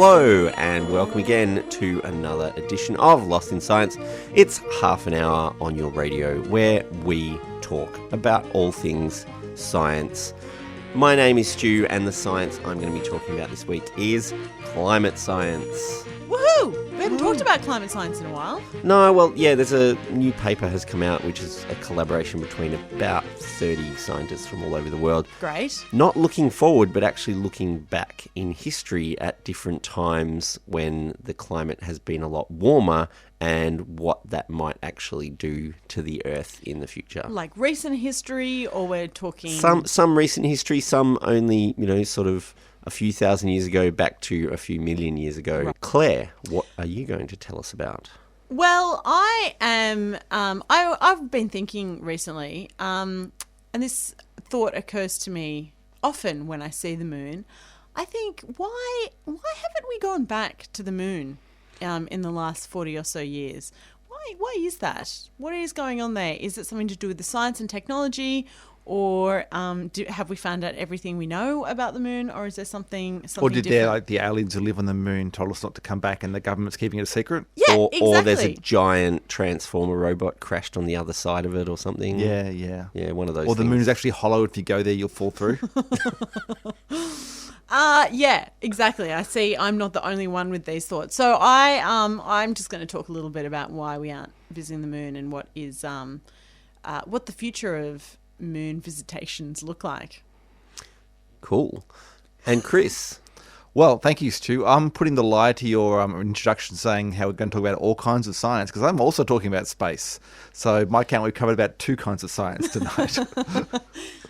Hello and welcome again to another edition of Lost in Science. It's half an hour on your radio where we talk about all things science. My name is Stu and the science I'm going to be talking about this week is climate science. Woohoo! We haven't talked about climate science in a while. No, well, yeah, there's a new paper has come out which is a collaboration between about 30 scientists from all over the world. Great. Not looking forward, but actually looking back in history at different times when the climate has been a lot warmer and what that might actually do to the Earth in the future. Like recent history, or we're talking... Some recent history, some only, sort of a few thousand years ago back to a few million years ago. Right. Claire, what are you going to tell us about? Well, I am... I've been thinking recently, and this thought occurs to me often when I see the moon. I think, why haven't we gone back to the moon in the last 40 or so years? Why is that? What is going on there? Is it something to do with the science and technology? Or have we found out everything we know about the moon, or is there something or did different? the aliens who live on the moon told us not to come back and the government's keeping it a secret? Yeah, exactly. Or there's a exactly. giant transformer robot crashed on the other side of it or something. Yeah. Yeah, one of those Or the things. moon is actually hollow. If you go there, you'll fall through. Yeah, exactly. I see I'm not the only one with these thoughts. So I'm just going to talk a little bit about why we aren't visiting the moon and what the future of moon visitations look like. Cool. And Chris? Well, thank you, Stu. I'm putting the lie to your introduction saying how we're going to talk about all kinds of science, because I'm also talking about space. So, my count, we've covered about 2 kinds of science tonight.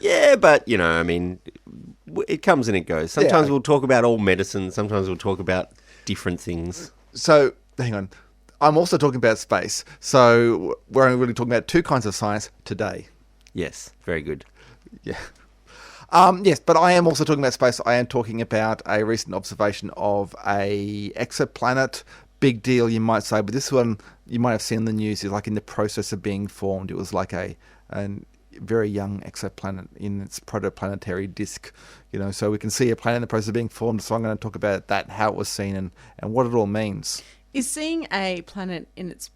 Yeah, but, it comes and it goes. Sometimes we'll talk about all medicine. Sometimes we'll talk about different things. So, hang on. I'm also talking about space. So, we're only really talking about 2 kinds of science today. Yes, very good. Yeah. Yes, but I am also talking about space. I am talking about a recent observation of a exoplanet. Big deal, you might say, but this one you might have seen in the news is like in the process of being formed. It was like a very young exoplanet in its protoplanetary disk. So we can see a planet in the process of being formed. So I'm going to talk about that, how it was seen, and what it all means. Is seeing a planet in its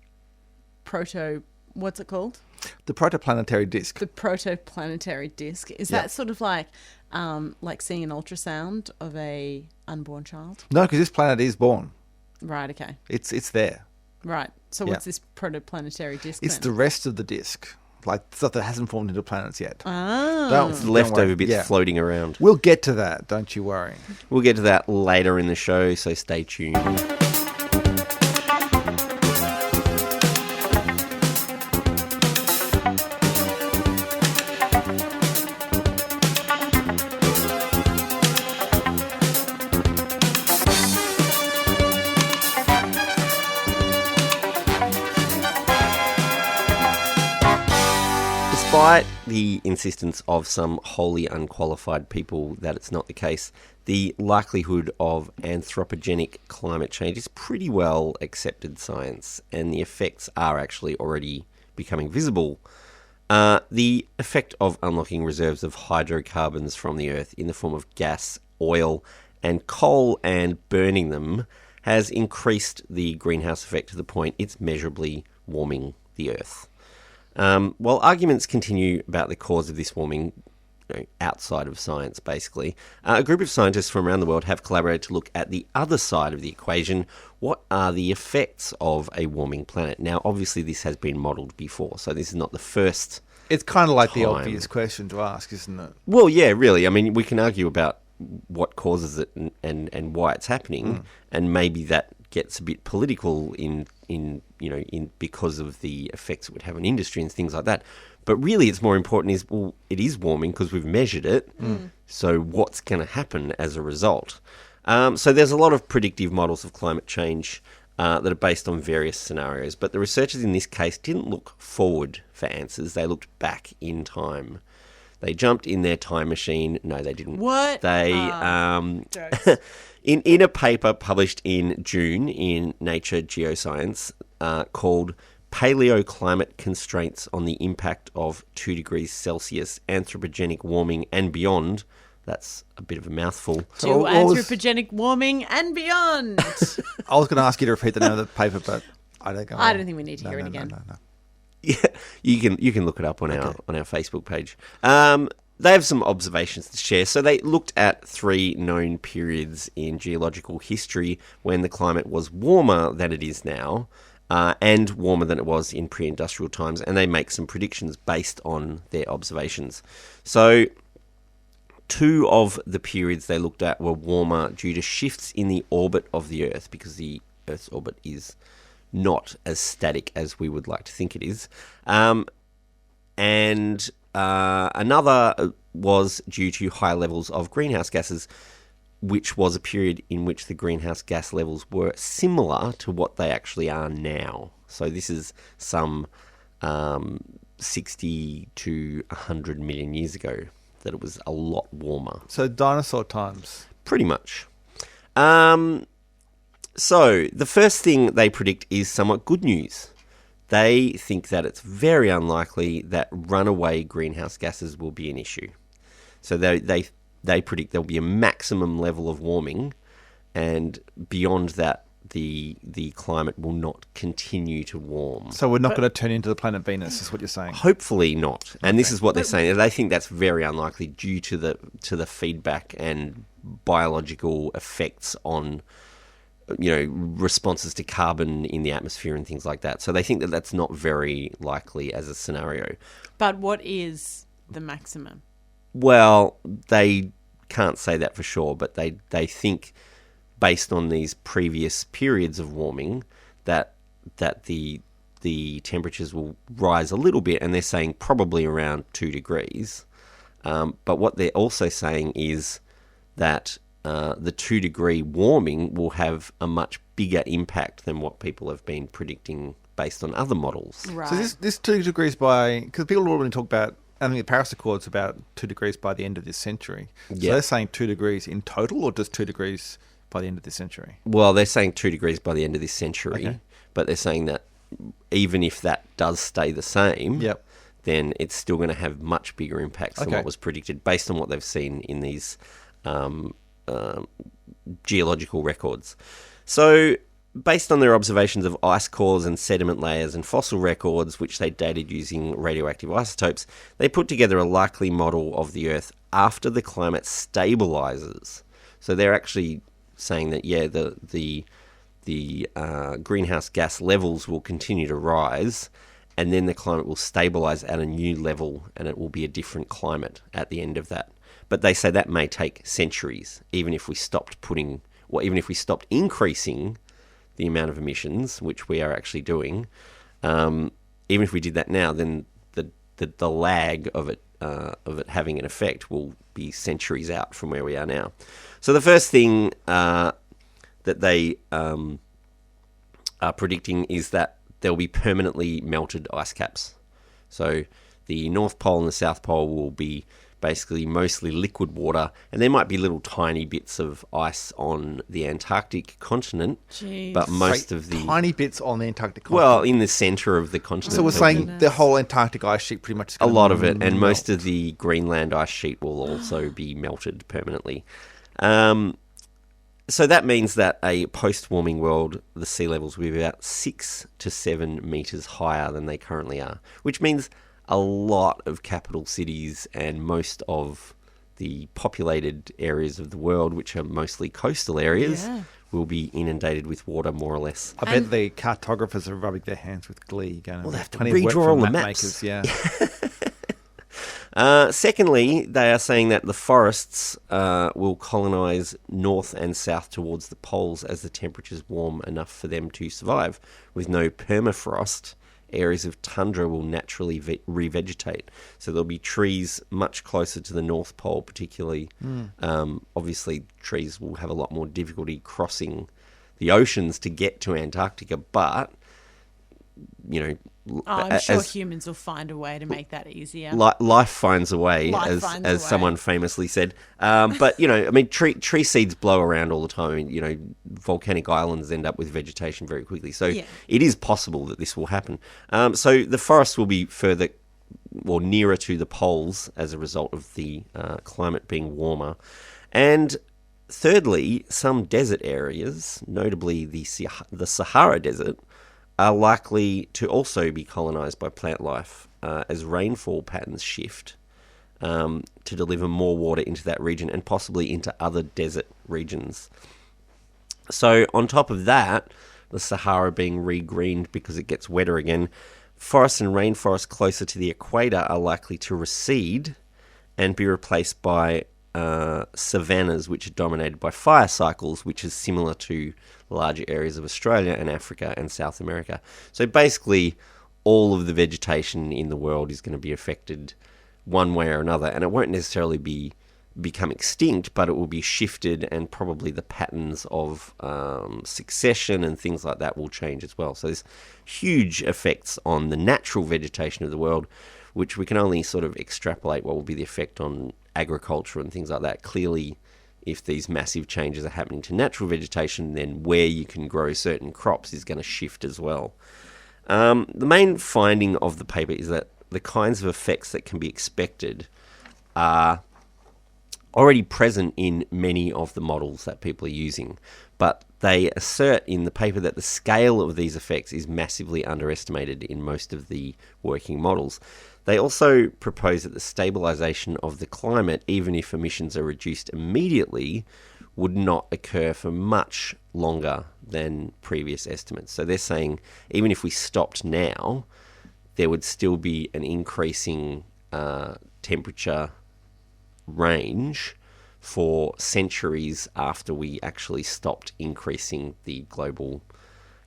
what's it called? The protoplanetary disk. The protoplanetary disk. Is that sort of like seeing an ultrasound of a unborn child? No, because this planet is born. Right, okay. It's there. Right. So what's this protoplanetary disk It's then? the rest of the disk. Like stuff that hasn't formed into planets yet. Ah. It's leftover bits floating around. We'll get to that, don't you worry. We'll get to that later in the show, so stay tuned. Despite the insistence of some wholly unqualified people that it's not the case, the likelihood of anthropogenic climate change is pretty well accepted science, and the effects are actually already becoming visible. The effect of unlocking reserves of hydrocarbons from the Earth in the form of gas, oil, and coal and burning them has increased the greenhouse effect to the point it's measurably warming the Earth. While arguments continue about the cause of this warming, outside of science, basically, a group of scientists from around the world have collaborated to look at the other side of the equation. What are the effects of a warming planet? Now, obviously, this has been modelled before, so this is not the first It's kind of like time. the obvious question to ask, isn't it? Well, yeah, really. I mean, we can argue about what causes it and why it's happening, and maybe that gets a bit political in because of the effects it would have on industry and things like that. But really, it's more important is, well, it is warming because we've measured it. So what's going to happen as a result? So there's a lot of predictive models of climate change that are based on various scenarios. But the researchers in this case didn't look forward for answers. They looked back in time. They jumped in their time machine. No, they didn't. What? They Jokes. in a paper published in June in Nature Geoscience called Paleoclimate Constraints on the Impact of 2 degrees Celsius Anthropogenic Warming and Beyond, That's a bit of a mouthful. To all this- anthropogenic warming and beyond. I was going to ask you to repeat the name of the paper, but I don't go. I don't think we need to hear it again. No. Yeah, you can look it up on our Facebook page. They have some observations to share. So they looked at 3 known periods in geological history when the climate was warmer than it is now, and warmer than it was in pre-industrial times, and they make some predictions based on their observations. So 2 of the periods they looked at were warmer due to shifts in the orbit of the Earth, because the Earth's orbit is not as static as we would like to think it is. Another was due to high levels of greenhouse gases, which was a period in which the greenhouse gas levels were similar to what they actually are now. So this is some 60 to 100 million years ago that it was a lot warmer. So dinosaur times. Pretty much. So the first thing they predict is somewhat good news. They think that it's very unlikely that runaway greenhouse gases will be an issue. So they predict there'll be a maximum level of warming, and beyond that, the climate will not continue to warm. So we're not going to turn into the planet Venus, is what you're saying? Hopefully not. And this is what they're saying. They think that's very unlikely due to the feedback and biological effects on, responses to carbon in the atmosphere and things like that. So they think that that's not very likely as a scenario. But what is the maximum? Well, they can't say that for sure, but they think, based on these previous periods of warming, that the temperatures will rise a little bit, and they're saying probably around 2 degrees. But what they're also saying is that the 2-degree warming will have a much bigger impact than what people have been predicting based on other models. Right. So this 2 degrees because people already talk about, I think the Paris Accord's about 2 degrees by the end of this century. So they're saying 2 degrees in total, or just 2 degrees by the end of this century? Well, they're saying 2 degrees by the end of this century, Okay. but they're saying that even if that does stay the same, then it's still going to have much bigger impacts than what was predicted based on what they've seen in these geological records. So, based on their observations of ice cores and sediment layers and fossil records, which they dated using radioactive isotopes, they put together a likely model of the Earth after the climate stabilizes. So they're actually saying that, the greenhouse gas levels will continue to rise, and then the climate will stabilize at a new level, and it will be a different climate at the end of that. But they say that may take centuries, even if we stopped increasing the amount of emissions, which we are actually doing. Even if we did that now, then the lag of it having an effect will be centuries out from where we are now. So the first thing that they are predicting is that there will be permanently melted ice caps. So the North Pole and the South Pole will be basically mostly liquid water, and there might be little tiny bits of ice on the Antarctic continent. Jeez. But most of the tiny bits on the Antarctic continent. Well, in the centre of the continent. So we're there'll saying be the whole Antarctic ice sheet pretty much is a gonna lot of it, and melt. most of the Greenland ice sheet will also be melted permanently. So that means that a post-warming world, the sea levels will be about 6 to 7 metres higher than they currently are, which means a lot of capital cities and most of the populated areas of the world, which are mostly coastal areas, will be inundated with water, more or less. I bet the cartographers are rubbing their hands with glee. Going, Well, they have to plenty of work redraw from all the map maps. makers, Secondly, they are saying that the forests will colonise north and south towards the poles as the temperatures warm enough for them to survive. With no permafrost, areas of tundra will naturally revegetate. So there'll be trees much closer to the North Pole, particularly. Obviously, trees will have a lot more difficulty crossing the oceans to get to Antarctica, but, I'm sure humans will find a way to make that easier. life finds a way, as someone famously said. But tree seeds blow around all the time. Volcanic islands end up with vegetation very quickly. So it is possible that this will happen. So the forests will be further or nearer to the poles as a result of the climate being warmer. And thirdly, some desert areas, notably the Sahara Desert, are likely to also be colonized by plant life as rainfall patterns shift to deliver more water into that region and possibly into other desert regions. So on top of that, the Sahara being regreened because it gets wetter again, forests and rainforests closer to the equator are likely to recede and be replaced by savannas, which are dominated by fire cycles, which is similar to larger areas of Australia and Africa and South America. So basically, all of the vegetation in the world is going to be affected one way or another, and it won't necessarily become extinct, but it will be shifted, and probably the patterns of succession and things like that will change as well. So there's huge effects on the natural vegetation of the world, which we can only sort of extrapolate what will be the effect on agriculture and things like that. Clearly, if these massive changes are happening to natural vegetation, then where you can grow certain crops is going to shift as well. The main finding of the paper is that the kinds of effects that can be expected are already present in many of the models that people are using, but they assert in the paper that the scale of these effects is massively underestimated in most of the working models. They also propose that the stabilisation of the climate, even if emissions are reduced immediately, would not occur for much longer than previous estimates. So they're saying even if we stopped now, there would still be an increasing temperature range for centuries after we actually stopped increasing the global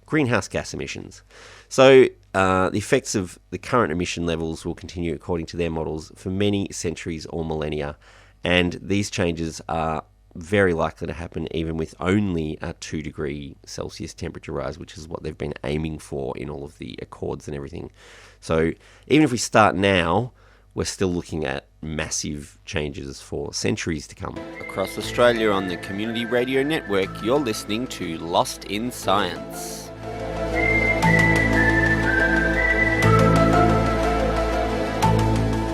greenhouse gas emissions. So the effects of the current emission levels will continue, according to their models, for many centuries or millennia, and these changes are very likely to happen even with only a 2 degree Celsius temperature rise, which is what they've been aiming for in all of the accords and everything. So even if we start now, we're still looking at massive changes for centuries to come. Across Australia on the Community Radio Network, you're listening to Lost in Science.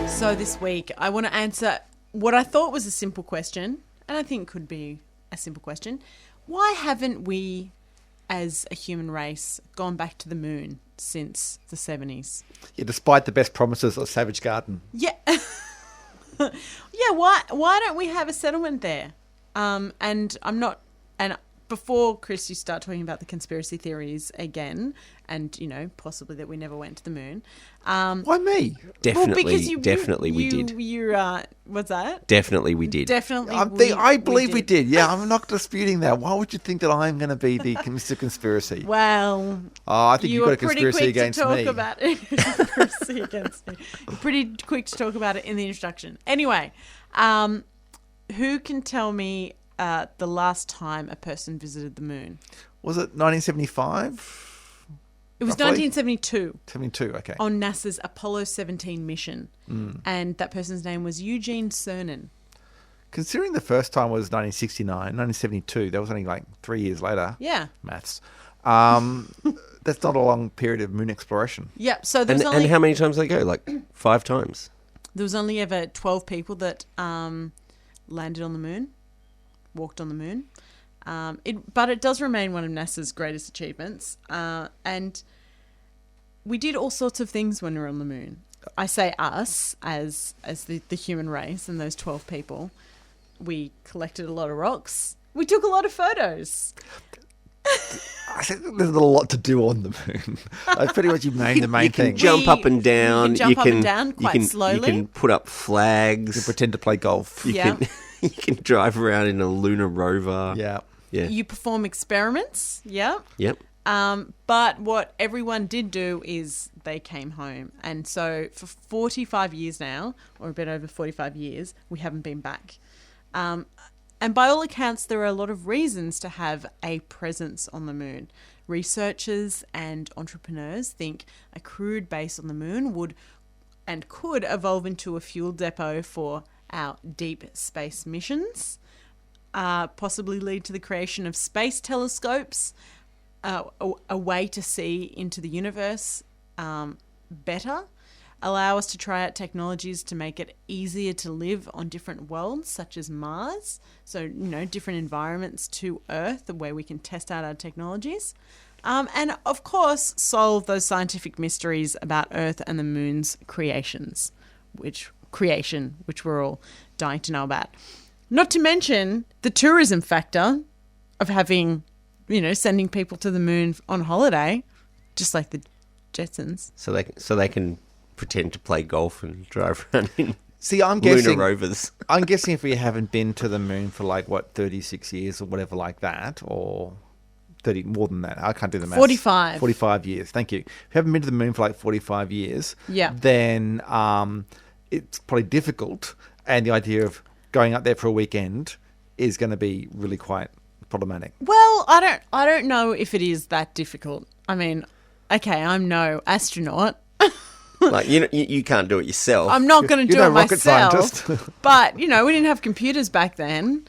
So this week, I want to answer what I thought was a simple question, and I think could be a simple question. Why haven't we, as a human race, gone back to the moon since the 70s? Yeah, despite the best promises of Savage Garden. Yeah. Yeah, why don't we have a settlement there? And before, Chris, you start talking about the conspiracy theories again, and, you know, possibly that we never went to the moon. Why me? Definitely we did. What's that? Definitely we did. Definitely I believe we did. Yeah, I'm not disputing that. Why would you think that I'm going to be the Mr. Conspiracy? Well, I think you've got a conspiracy against me. You were pretty quick to talk about it. Conspiracy against me. You're pretty quick to talk about it in the introduction. Anyway, who can tell me the last time a person visited the moon? Was it 1975? It was roughly? 1972. 72, okay. On NASA's Apollo 17 mission. And that person's name was Eugene Cernan. Considering the first time was 1969, 1972, that was only like 3 years later. Yeah. Maths. That's not a long period of moon exploration. Yeah. So there was And how many times did they go? Like 5 times? There was only ever 12 people that landed on the moon, walked on the moon. But it does remain one of NASA's greatest achievements. And we did all sorts of things when we were on the moon. I say us as the human race and those 12 people. We collected a lot of rocks. We took a lot of photos. I think there's a lot to do on the moon. That's pretty much the main thing. You can jump up and down. You can jump up and down quite slowly. You can put up flags. You can pretend to play golf. You can drive around in a lunar rover. Yeah. You perform experiments. Yeah. Yep. But what everyone did do is they came home. And so for 45 years now, or a bit over 45 years, we haven't been back. And by all accounts, there are a lot of reasons to have a presence on the moon. Researchers and entrepreneurs think a crewed base on the moon would and could evolve into a fuel depot for our deep space missions, possibly lead to the creation of space telescopes, a way to see into the universe better, allow us to try out technologies to make it easier to live on different worlds, such as Mars. So, different environments to Earth where we can test out our technologies. And, of course, solve those scientific mysteries about Earth and the moon's creation, which we're all dying to know about. Not to mention the tourism factor of having, sending people to the moon on holiday, just like the Jetsons. So they can pretend to play golf and drive around in I'm lunar guessing rovers. I'm guessing if we haven't been to the moon for 36 years or whatever like that, or 30 more than that. I can't do the maths. 45. 45 years. Thank you. If you haven't been to the moon for 45 years, then it's probably difficult, and the idea of going up there for a weekend is going to be really quite problematic. Well, I don't know if it is that difficult. I mean, okay, I'm no astronaut. Like, you can't do it yourself. I'm not going to do it rocket myself. Scientist. But, we didn't have computers back then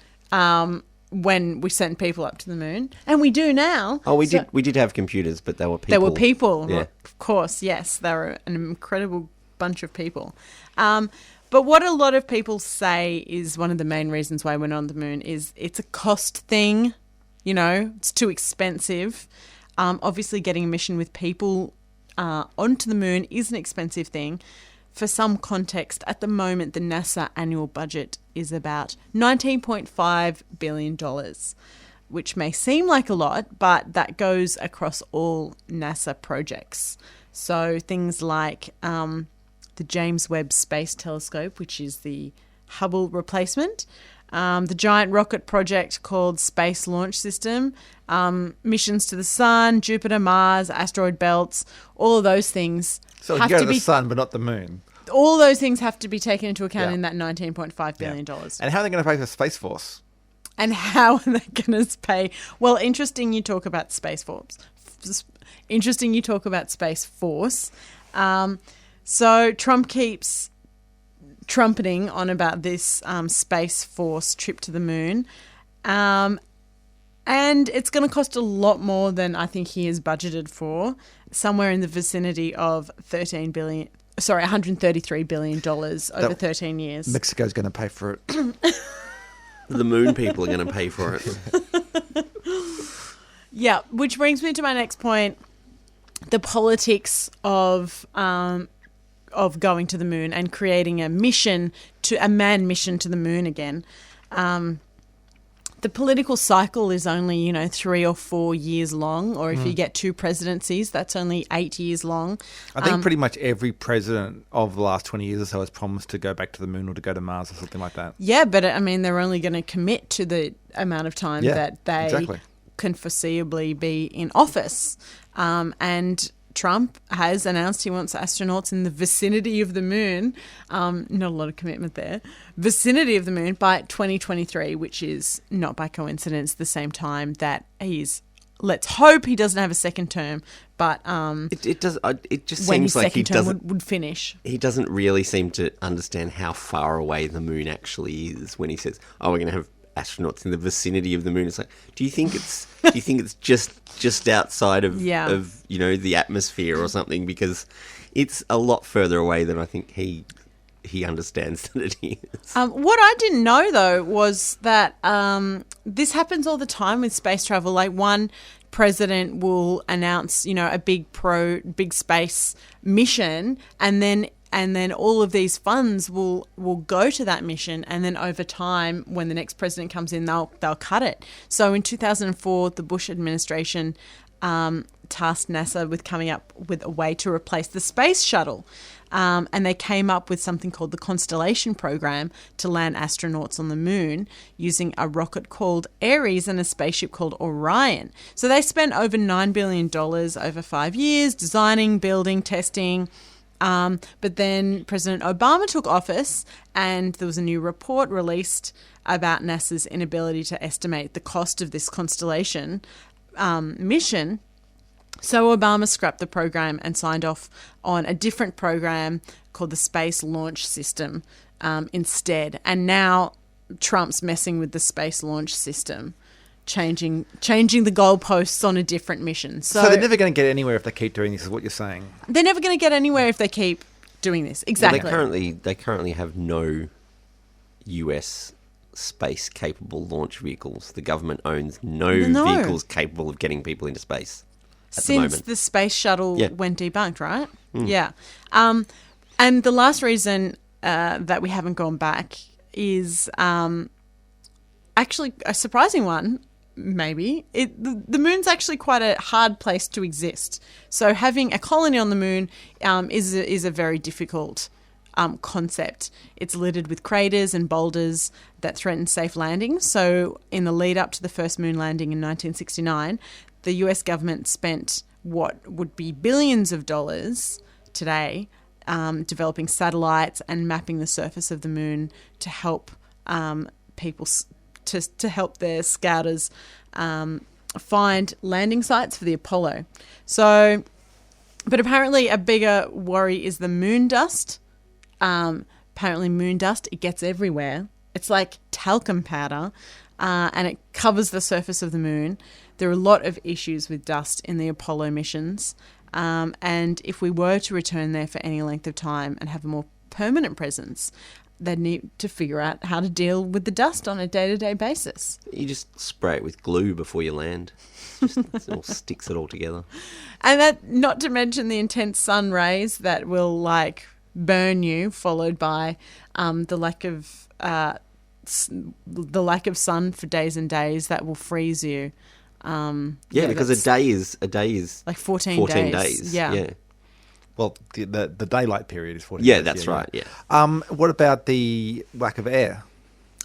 when we sent people up to the moon. And we do now. Oh, we did have computers, but they were people. There were people. Yeah. Of course, yes. They were an incredible bunch of people. But what a lot of people say is one of the main reasons why we're not on the moon is it's a cost thing. It's too expensive. Obviously, getting a mission with people onto the moon is an expensive thing. For some context, at the moment, the NASA annual budget is about $19.5 billion, which may seem like a lot, but that goes across all NASA projects. So things like the James Webb Space Telescope, which is the Hubble replacement, the giant rocket project called Space Launch System, missions to the Sun, Jupiter, Mars, asteroid belts, all of those things. So you go to the Sun, but not the moon. All those things have to be taken into account in that $19.5 billion. And how are they going to pay for Space Force? And how are they going to pay? Well, interesting you talk about Space Force. So Trump keeps trumpeting on about this Space Force trip to the moon. And it's going to cost a lot more than I think he has budgeted for, somewhere in the vicinity of $133 billion over 13 years. Mexico's going to pay for it. The moon people are going to pay for it. Yeah, which brings me to my next point, the politics of going to the moon and creating a manned mission to the moon again. The political cycle is only, 3 or 4 years long, or if you get 2 presidencies, that's only 8 years long. I think pretty much every president of the last 20 years or so has promised to go back to the moon or to go to Mars or something like that. Yeah, but they're only going to commit to the amount of time that they can foreseeably be in office. And Trump has announced he wants astronauts in the vicinity of the moon, not a lot of commitment there, vicinity of the moon by 2023, which is not by coincidence the same time that let's hope he doesn't have a second term, but it just when seems his like second term would finish. He doesn't really seem to understand how far away the moon actually is when he says, "Oh, we're going to have astronauts in the vicinity of the moon." It's like, do you think it's just outside of the atmosphere or something? Because it's a lot further away than I think he understands that it is. What I didn't know though was that this happens all the time with space travel. Like, one president will announce, a big space mission, and then all of these funds will go to that mission, and then over time, when the next president comes in, they'll cut it. So in 2004, the Bush administration tasked NASA with coming up with a way to replace the space shuttle, and they came up with something called the Constellation program to land astronauts on the moon using a rocket called Ares and a spaceship called Orion. So they spent over $9 billion over 5 years designing, building, testing. But then President Obama took office, and there was a new report released about NASA's inability to estimate the cost of this Constellation mission. So Obama scrapped the program and signed off on a different program called the Space Launch System instead. And now Trump's messing with the Space Launch System, changing the goalposts on a different mission. So they're never going to get anywhere if they keep doing this, is what you're saying. They're never going to get anywhere if they keep doing this. Well, Exactly. they currently have no US space capable launch vehicles. The government owns no No. vehicles capable of getting people into space at the Since moment. the space shuttle Yeah. went debunked, right? Yeah. And the last reason that we haven't gone back is actually a surprising one, maybe. The moon's actually quite a hard place to exist. So having a colony on the moon is a very difficult concept. It's littered with craters and boulders that threaten safe landing. So in the lead up to the first moon landing in 1969, the US government spent what would be billions of dollars today developing satellites and mapping the surface of the moon to help people to help their scouters find landing sites for the Apollo. So, but apparently a bigger worry is the moon dust. Apparently moon dust, it gets everywhere. It's like talcum powder, and it covers the surface of the moon. There are a lot of issues with dust in the Apollo missions. And if we were to return there for any length of time and have a more permanent presence, they'd need to figure out how to deal with the dust on a day-to-day basis. You just spray it with glue before you land. It all sticks it all together. And that, not to mention the intense sun rays that will like burn you, followed by the lack of sun for days and days that will freeze you. because that's a day is like 14 days. Yeah. Well, the daylight period is 14 Yeah, days. that's right. Yeah. What about the lack of air?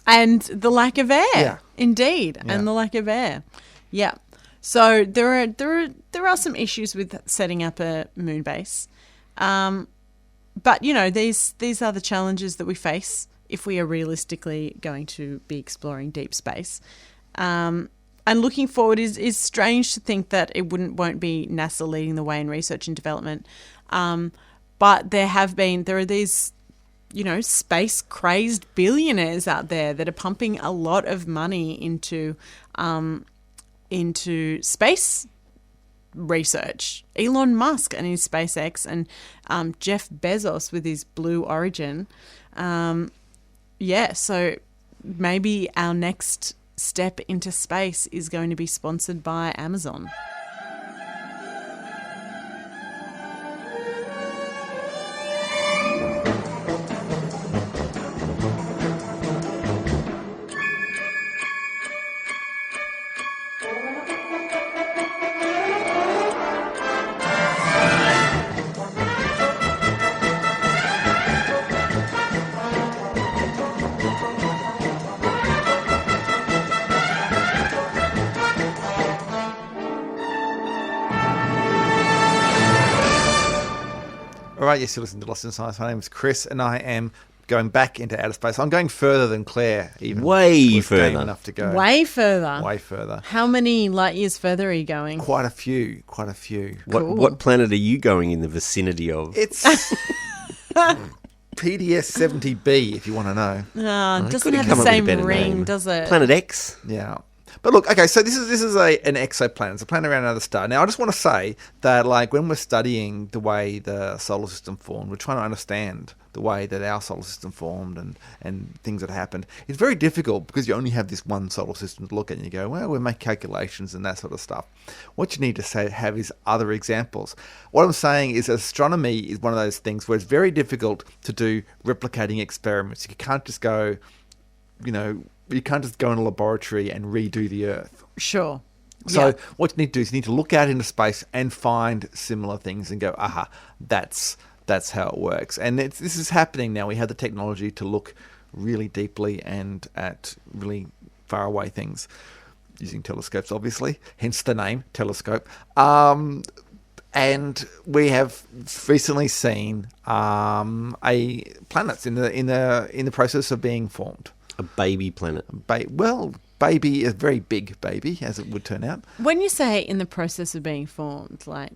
And the lack of air, Yeah. indeed, Yeah. and the lack of air. Yeah. So there are some issues with setting up a moon base. But, you know, these are the challenges that we face if we are realistically going to be exploring deep space. And looking forward is strange to think that it won't be NASA leading the way in research and development. But there are these, you know, space crazed billionaires out there that are pumping a lot of money into space research. Elon Musk and his SpaceX, and Jeff Bezos with his Blue Origin. So maybe our next step into space is going to be sponsored by Amazon. All right, yes, you're listening to Lost in Science. My name is Chris, and I am going back into outer space. I'm going further than Claire, even. Way with further. game enough to go. Way further. Way further. How many light years further are you going? Quite a few. Cool. What planet are you going in the vicinity of? It's PDS 70b, if you want to know. Doesn't could've have come the up with a same better ring, name. does it? Planet X? Yeah. But look, okay, so this is an exoplanet. It's a planet around another star. Now, I just want to say that, like, when we're studying the way the solar system formed, we're trying to understand the way that our solar system formed and things that happened. It's very difficult because you only have this one solar system to look at, and you go, well, we make calculations and that sort of stuff. What you need to have is other examples. What I'm saying is astronomy is one of those things where it's very difficult to do replicating experiments. You can't just go, you know, you can't just go in a laboratory and redo the Earth. Sure. So Yeah. what you need to do is you need to look out into space and find similar things and go, aha, that's how it works. And this is happening now. We have the technology to look really deeply and at really far away things using telescopes, obviously, hence the name telescope. And we have recently seen a planets in the process of being formed. A baby planet. Baby is a very big baby, as it would turn out. When you say in the process of being formed, like,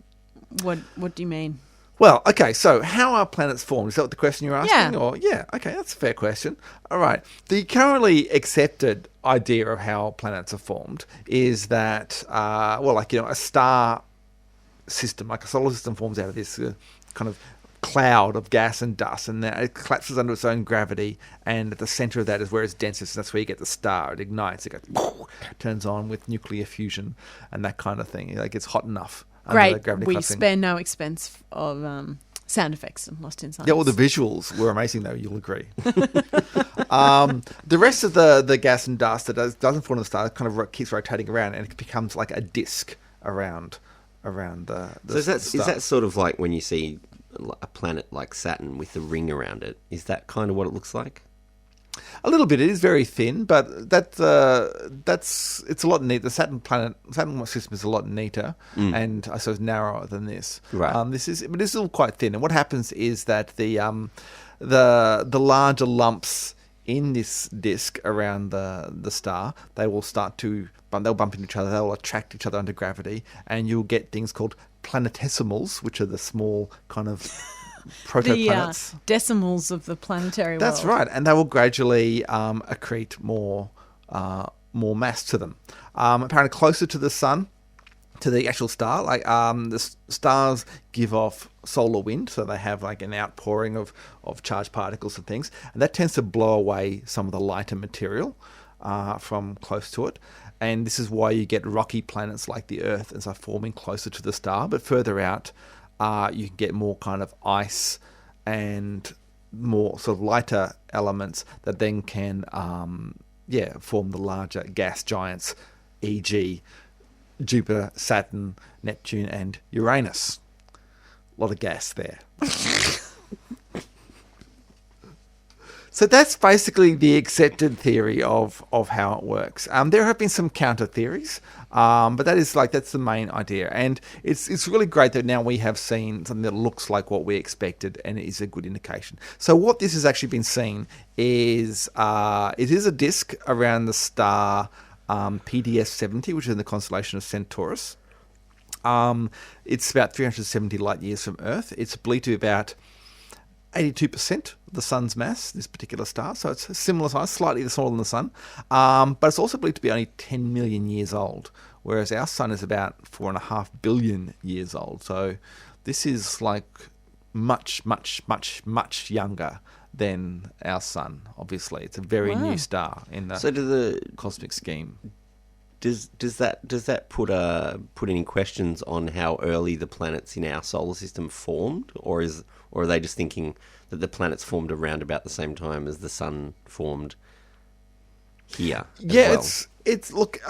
what do you mean? Well, okay, so how are planets formed? Is that what the question you're asking? Yeah. Or okay, that's a fair question. All right. The currently accepted idea of how planets are formed is that, a star system, like a solar system, forms out of this kind of cloud of gas and dust, and then it collapses under its own gravity, and at the center of that is where it's densest, and that's where you get the star. It ignites, it goes, turns on with nuclear fusion and that kind of thing. It gets hot enough under the Great. gravity We collapsing. spare no expense of sound effects in Lost in Science. Yeah, all the visuals were amazing, though. You'll agree. The rest of the gas and dust that doesn't fall in the star kind of keeps rotating around, and it becomes like a disc around the So is star. that sort of like when you see a planet like Saturn with the ring around it? Is that kind of what it looks like? A little bit. It is very thin, but it's a lot neat. The Saturn system is a lot neater and I suppose narrower than this. Right. This is still quite thin. And what happens is that the larger lumps in this disk around the star, they will start to they'll bump into each other. They'll attract each other under gravity, and you'll get things called planetesimals, which are the small kind of protoplanets. The decimals of the planetary world. That's right, and they will gradually accrete more mass to them. Apparently, closer to the sun, to the actual star, like the stars give off solar wind, so they have like an outpouring of charged particles and things, and that tends to blow away some of the lighter material from close to it. And this is why you get rocky planets like the Earth as are forming closer to the star, but further out, you can get more kind of ice and more sort of lighter elements that then can, form the larger gas giants, e.g. Jupiter, Saturn, Neptune, and Uranus. A lot of gas there. So that's basically the accepted theory of how it works. There have been some counter theories, but that's the main idea, and it's really great that now we have seen something that looks like what we expected, and it is a good indication. So what this has actually been seen is it is a disk around the star PDS 70, which is in the constellation of Centaurus. It's about 370 light years from Earth. It's believed to be about 82% of the sun's mass, this particular star. So it's a similar size, slightly smaller than the sun. But it's also believed to be only 10 million years old, whereas our sun is about 4.5 billion years old. So this is like much, much, much, much younger than our sun, obviously. It's a very new star in the cosmic scheme. Does that put any questions on how early the planets in our solar system formed, or are they just thinking that the planets formed around about the same time as the sun formed here? Yeah, well? it's look.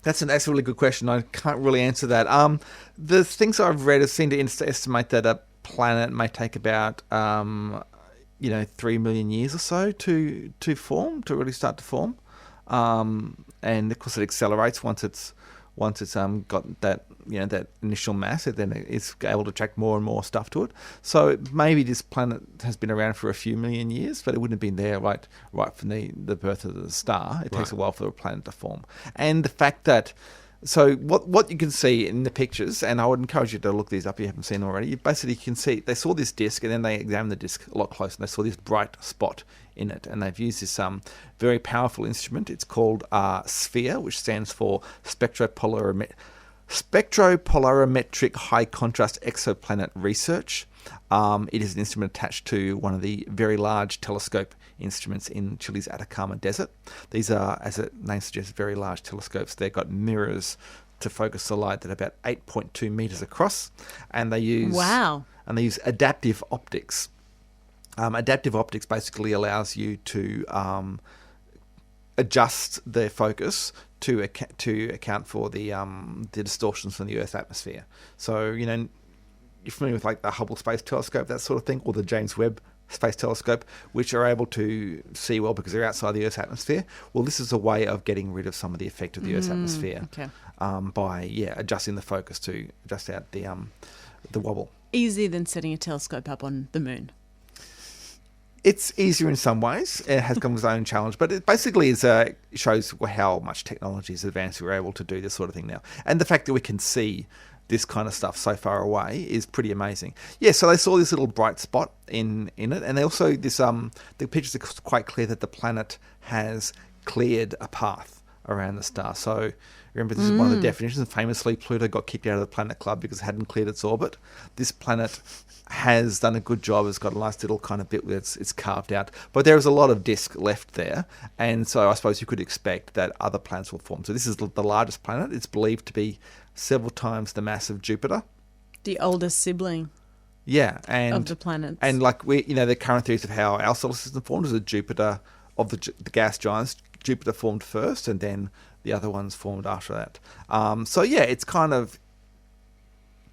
That's a really good question. I can't really answer that. The things I've read seem to estimate that a planet may take about 3 million years or so to form, to really start to form. And of course it accelerates once it's got that that initial mass. Then it's able to attract more and more stuff to it. So maybe this planet has been around for a few million years, but it wouldn't have been there right from the birth of the star. It takes a while for a planet to form. And the fact that what you can see in the pictures, and I would encourage you to look these up if you haven't seen them already. You basically can see they saw this disk, and then they examined the disk a lot closer, and they saw this bright spot in it, and they've used this very powerful instrument. It's called SPHERE, which stands for Spectropolarimetric High Contrast Exoplanet Research. It is an instrument attached to one of the very large telescope instruments in Chile's Atacama Desert. These are, as the name suggests, very large telescopes. They've got mirrors to focus the light that are about 8.2 meters across, and they use adaptive optics. Adaptive optics basically allows you to adjust their focus to account for the distortions from the Earth's atmosphere. So you're familiar with like the Hubble Space Telescope, that sort of thing, or the James Webb Space Telescope, which are able to see well because they're outside the Earth's atmosphere. Well, this is a way of getting rid of some of the effect of the Earth's atmosphere by adjusting the focus to adjust out the wobble. Easier than setting a telescope up on the moon. It's easier in some ways. It has come with its own challenge, but it basically shows how much technology is advanced. We're able to do this sort of thing now, and the fact that we can see this kind of stuff so far away is pretty amazing. Yeah, so they saw this little bright spot in it, and they also the pictures are quite clear that the planet has cleared a path around the star. So Remember, this is one of the definitions. Famously, Pluto got kicked out of the Planet Club because it hadn't cleared its orbit. This planet has done a good job. It's got a nice little kind of bit where it's carved out. But there is a lot of disk left there. And so I suppose you could expect that other planets will form. So this is the largest planet. It's believed to be several times the mass of Jupiter. The oldest sibling. Yeah, and of the planets. And like the current theories of how our solar system formed is that Jupiter, of the gas giants, Jupiter formed first, and then the other ones formed after that. So yeah, it's kind of,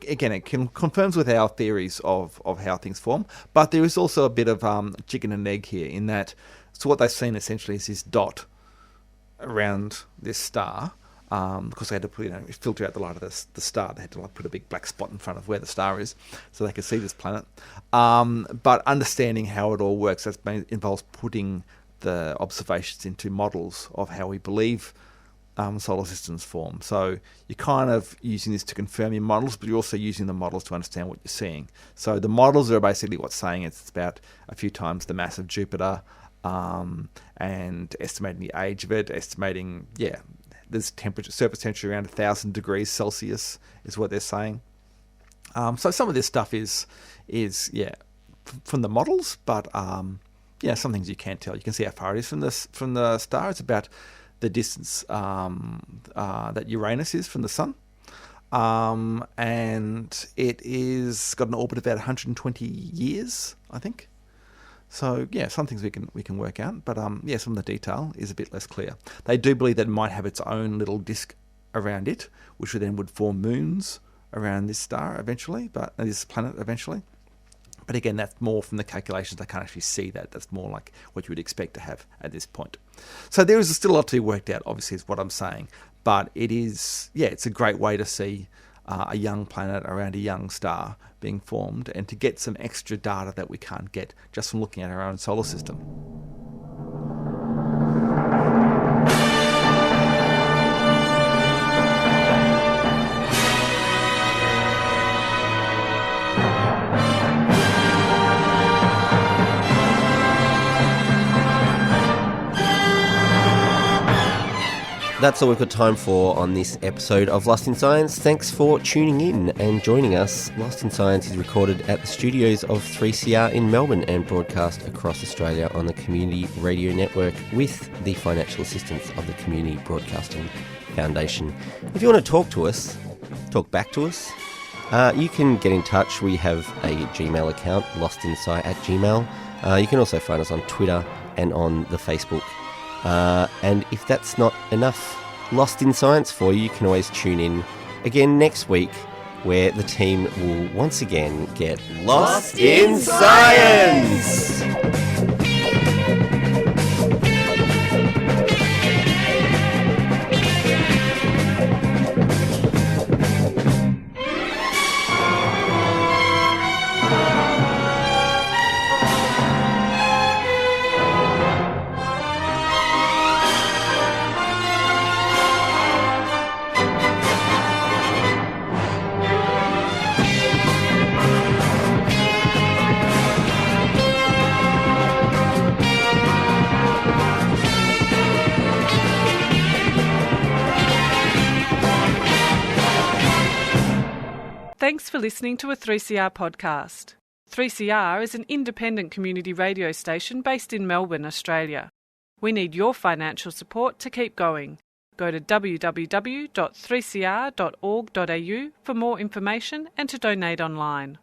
again, it confirms with our theories of how things form. But there is also a bit of chicken and egg here in that. So what they've seen essentially is this dot around this star. Because they had to filter out the light of the star. They had to put a big black spot in front of where the star is so they could see this planet. But understanding how it all works, that involves putting the observations into models of how we believe solar systems form. So you're kind of using this to confirm your models, but you're also using the models to understand what you're seeing. So the models are basically what's saying it's about a few times the mass of Jupiter, and estimating the age of it, estimating, there's surface temperature around 1,000 degrees Celsius is what they're saying. So some of this stuff is from the models, but some things you can't tell. You can see how far it is from the star. It's about the distance that Uranus is from the sun, and it is got an orbit of about 120 years, I think. So some things we can work out, but some of the detail is a bit less clear. They do believe that it might have its own little disk around it, which would form moons around this star eventually, but this planet eventually. But again, that's more from the calculations. They can't actually see that. That's more like what you would expect to have at this point. So there is still a lot to be worked out, obviously, is what I'm saying. But it is, it's a great way to see a young planet around a young star being formed, and to get some extra data that we can't get just from looking at our own solar system. That's all we've got time for on this episode of Lost in Science. Thanks for tuning in and joining us. Lost in Science is recorded at the studios of 3CR in Melbourne and broadcast across Australia on the Community Radio Network with the financial assistance of the Community Broadcasting Foundation. If you want to talk to us, talk back to us, you can get in touch. We have a Gmail account, lostinsci@gmail. You can also find us on Twitter and on the Facebook. And if that's not enough Lost in Science for you, you can always tune in again next week, where the team will once again get Lost in Science! Thanks for listening to a 3CR podcast. 3CR is an independent community radio station based in Melbourne, Australia. We need your financial support to keep going. Go to www.3cr.org.au for more information and to donate online.